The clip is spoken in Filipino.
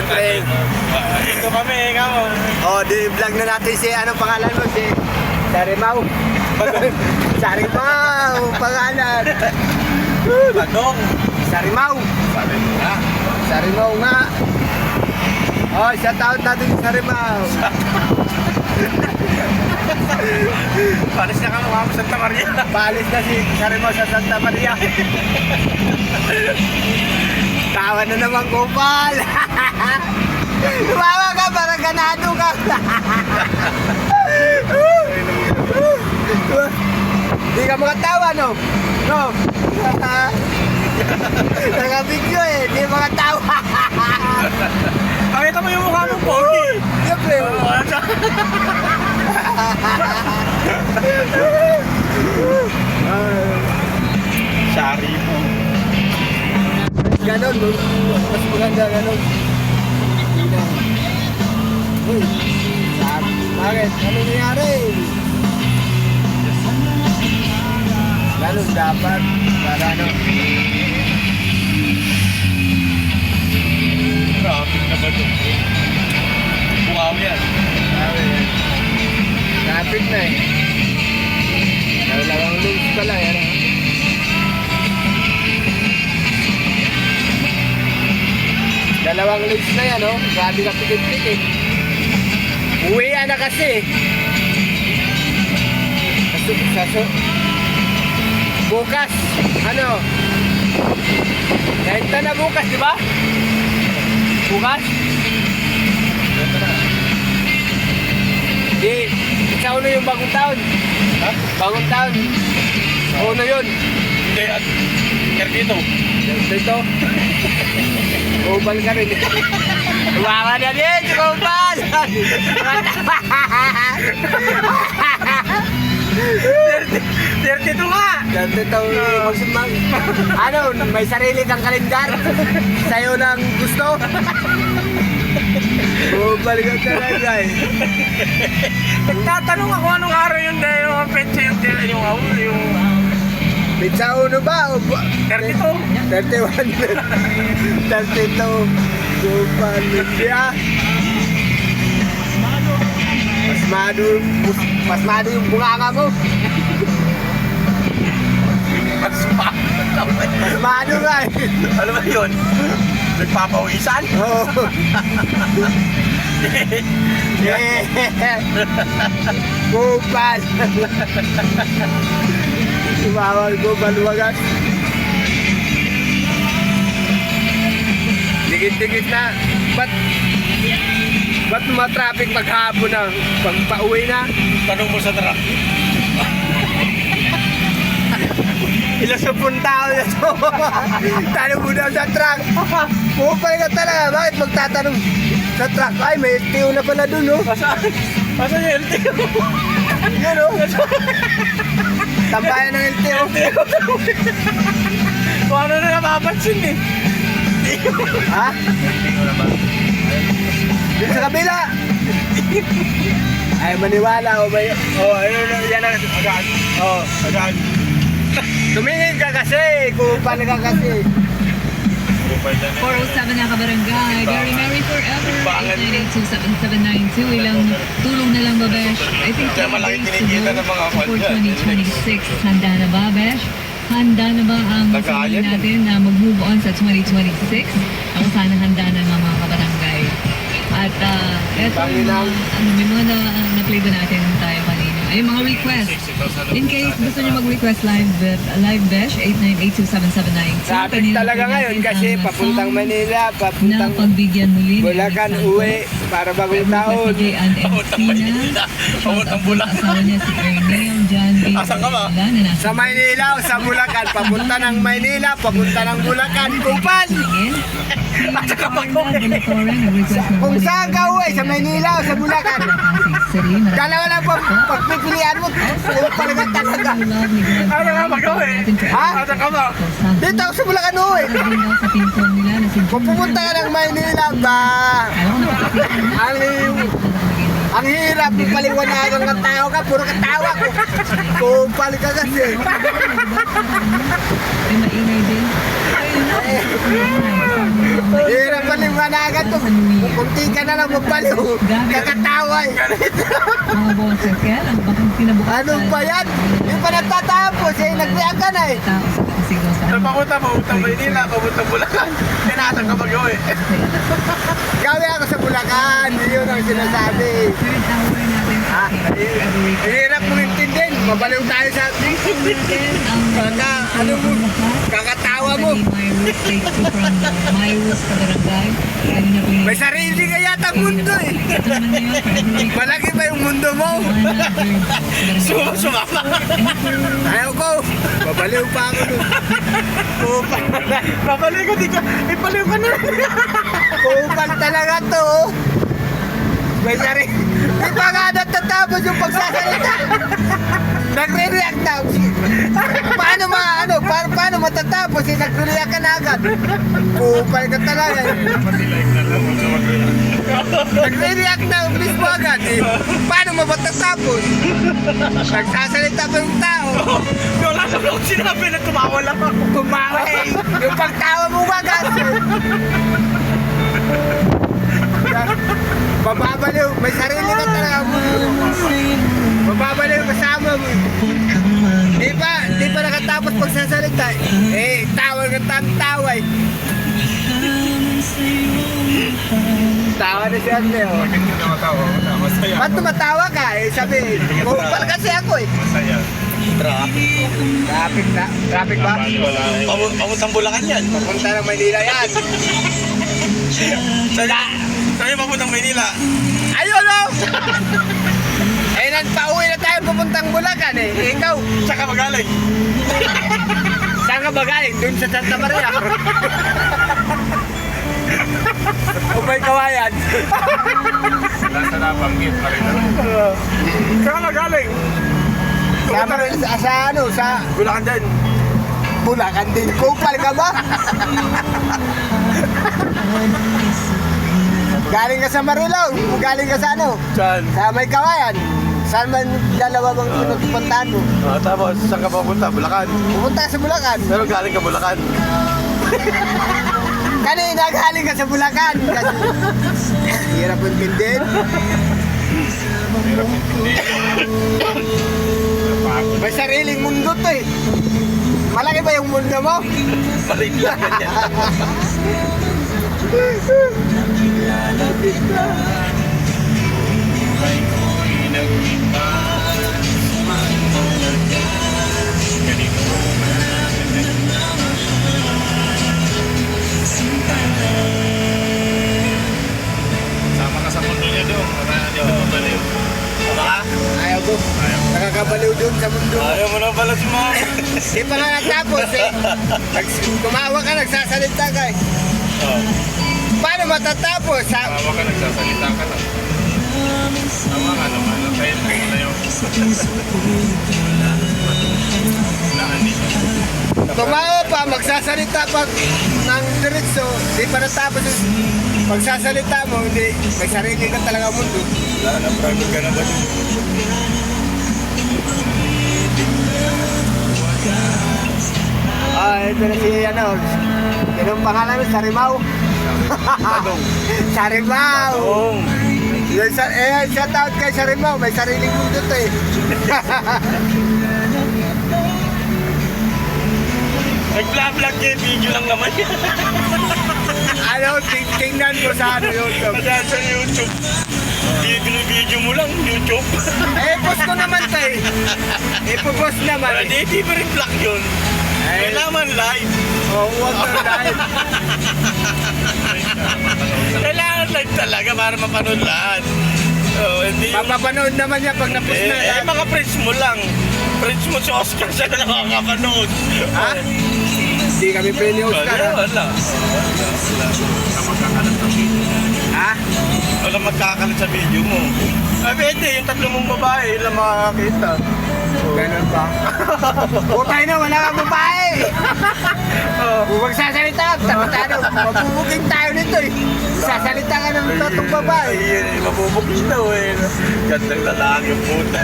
Siyempre. Ito kami, ikaw. Oh, di-vlog na natin si, anong pangalan mo? Si Sarimao. Sarimao, pangalan. Badong. Sarimao. Sabi mo nga. Sarimao nga. Oh, shout out natin si Sarimao. Palis na kami mga Santa Maria. Paalis na si Sarimao sa Santa Maria. Tawa na naman kupal. Tumawa ka, parang ganado ka. Hindi ka makatawa, no? No? Naka-video eh, hindi makatawa. Pakita mo yung mukha mo, Pogi. Siyempre. Sorry mo. Ganon, mas maganda ganon. Uy, bakit? Ano nangyari? Ganon dapat. Para ano? Traffic na ba ito? Bukaw yan. Traffic na eh. Dalawang loops pala yan. Dalawang loops na yan, oh. Grabe ka pikit-pikit. Uwian na kasi. Bukas, ano? Kahit na bukas, di ba? Bukas? Di, sa uno yung bagong taon. Ha? Bagong taon. Uno yun. Hindi, at Kerkito. Dito. Ubal ka rin. Tumawa na din, ubal! 32 nga! Dito, ano, may sarili kang kalendar. Sa'yo lang gusto. Ubal ka talaga eh. Nagtatanong ako anong araw yun dahil yung petsa yung Pizza uno ba? 32. 31. 32. Ubal siya. Pasmado yung bunganga mo. Pasmado nga eh. Ano ba yun? Nagpapawisan? Oo. Kupal. Tumawag ko baluwagan. Dikit-dikit na. Ba't matraffic maghapon na? Pag pauwi na? Tanong mo sa truck. Ilang 10 tao na to. Tanong mo daw sa truck. Pupay ka talaga. Bakit magtatanong sa truck? Ay, may LTO na pala dun, no? Asan yung LTO? Yan, no? Tambayan ng LTO. Kung ano na napapansin eh. Ha? Dito sa kabila. Ay, maniwala o ba yun? Oh, ayun na, yan na. Agad. Oh, agad. Tumingin ka kasi. Kupal ka kasi. 407 na kabarangay. Very merry forever. 8982792. Ilang tulong na lang ba, Besh? I think Kaya malaki kinikita ng mga for kwan dyan. 2026. Handa na ba, Besh? Handa na ba ang Nag-aayat sarili natin na mag-move on sa 2026? Ako sana handa na nga mga kabarangay. At eto, may mga na-play ba natin tayo kanina? Ay, mga request. In case gusto nyo mag-request live Besh, 8982779. Traffic talaga ngayon kasi papuntang Manila, Na papuntang pagbigyan muli. Bulacan, uwi para bagong taon. Si Jan Encina. Pamot ng Bulacan. Asawa niya si Erneo Jan B. Asan ka ba? Na nasa Sa Maynila o sa Bulacan, papunta ng Maynila, papunta ng Bulacan, Kupal! tingin. Kung saan ka uwi, sa Maynila o sa Bulacan, dalawa lang pagpipilian mo, Kupal ka talaga. Ano ka mag-uwi? Ha? Ano ka ba? Dito ako sa Bulacan uwi. Sa pinsan nila na si Kung pupunta ka ng Maynila ba, ang hirap ipaliwanagan ng tao ka, puro katawa ko. Kupal ka kasi. Ay, maingay din. Ayun na. Hirap paliwanagan to. Kunti ka na lang magbaliw. Kakataway. Mga boses, kaya lang, bakit kinabukasan? Ano ba yan? Yung pa nagtatapos eh. Nagbiyak ka na eh. Tao sa kasigaw sa Papunta Maynila, papunta Bulacan. Pinasang ka mag-uwi. Gawi ako sa Bulacan. Yun ang sinasabi. Third hour natin sa Hirap mong intindihin. Mabaliw tayo sa ano mo? Kakatawa mo. My Roots takes you from My Roots sa barangay. Kanina po yung... May sarili ka yata mundo eh. Ito naman na yun, February Malaki ba yung mundo mo? 1, Sumama. Ayaw ko. Babaliw pa ako dun. Babalik ko, di ka. Ipaliw ka na. Kupal talaga to. Oh. May sarili. Di pa nga natatapos yung pagsasalita. Nagre-react na. Paano matatapos eh? Nagre-react ka na agad. Kupal ka talaga eh. Nagre-react na mismo agad eh. Paano matatapos? Nagsasalita pa yung tao. Wala na akong sinabi na tumawa lang ako. Tumawa eh. Yung pagtawa mo wagas eh. Mababaliw. May sarili ka talaga mo. Mababaliw kasama mo. Di pa nakatapos pagsasalita eh. Tawa ka taway. Tawa na siya oh. Masaya. Ba't tumatawa ka eh? Sabi, kupal kasi ako eh. Masaya. Traffic ba? Pamuntang Bulacan yan. Papunta ng Manila yan. Saan papuntang Maynila? Ayun oh! Eh, nagpauwi na tayo papuntang Bulacan eh. Ikaw, Tsaka magaling. saan ka ba galing? Doon sa Santa Maria. Upay kawayan. Nasa nabanggit pa rin naman. Saan ka magaling? Sa Bulacan din. Bulacan din. Kupal ka ba? Galing ka sa Marilao. Galing ka sa ano? Saan? Sa may kawayan. Saan man dalawa bang pinupuntahan mo? Tapos, saan ka papunta? Bulacan. Pupunta ka sa Bulacan. Pero galing ka Bulacan. Kanina galing ka sa Bulacan. Kasi hirap intindihin. May sariling mundo to eh. Malaki ba yung mundo mo? Maliit lang ganyan. Sama ka sa mundo niya doon. Para di ako mabaliw. Baka? Ayaw ko. Nakakabaliw doon sa mundo. Ayaw mo na pala si Mama. Di pa nga natapos eh. Tumawa ka, nagsasalita ka eh. Paano matatapos? Tawa ka, nagsasalita ka lang. Tama nga naman. Kaya na yung Tumawa pa, magsasalita pa ng diretso. Di pa natapos yung pagsasalita mo, hindi. May sarili ka talaga mundo. wala na, private ka na ba? Ito na si ano. Anong pangalan mo? Sarimao? Tanong. Sarimao! Tanong. Shout out kay Sarimao. May sariling mundo to eh. Nag-vlog kayo, video lang naman yan. Ano, tingnan mo sa ano YouTube. Madaan sa YouTube. Video mo lang, YouTube. Eh, post ko naman to eh. Ipopost naman. Pero di pa rin vlog yun. Kailangan live. Oh, huwag na dahil. Kailangan live talaga para mapanood lahat. Oh, hindi. Mapapanood naman niya pag na-post na. Mga friends mo lang. Friends mo si Oscar siya na nakakapanood. Ha? Hindi kami pwede Oscar. Wala. Ha? Wala magkakalat sa video mo. Pwede, yung tatlo mong babae lang makakakita. Ganun ba? Putay na, wala kang babae! Kung magsasalita ka, mabubuging tayo nito eh. Sasalita ka ng tatong babae. Ay, mabubugin daw eh. Gandang lalaki yung puta.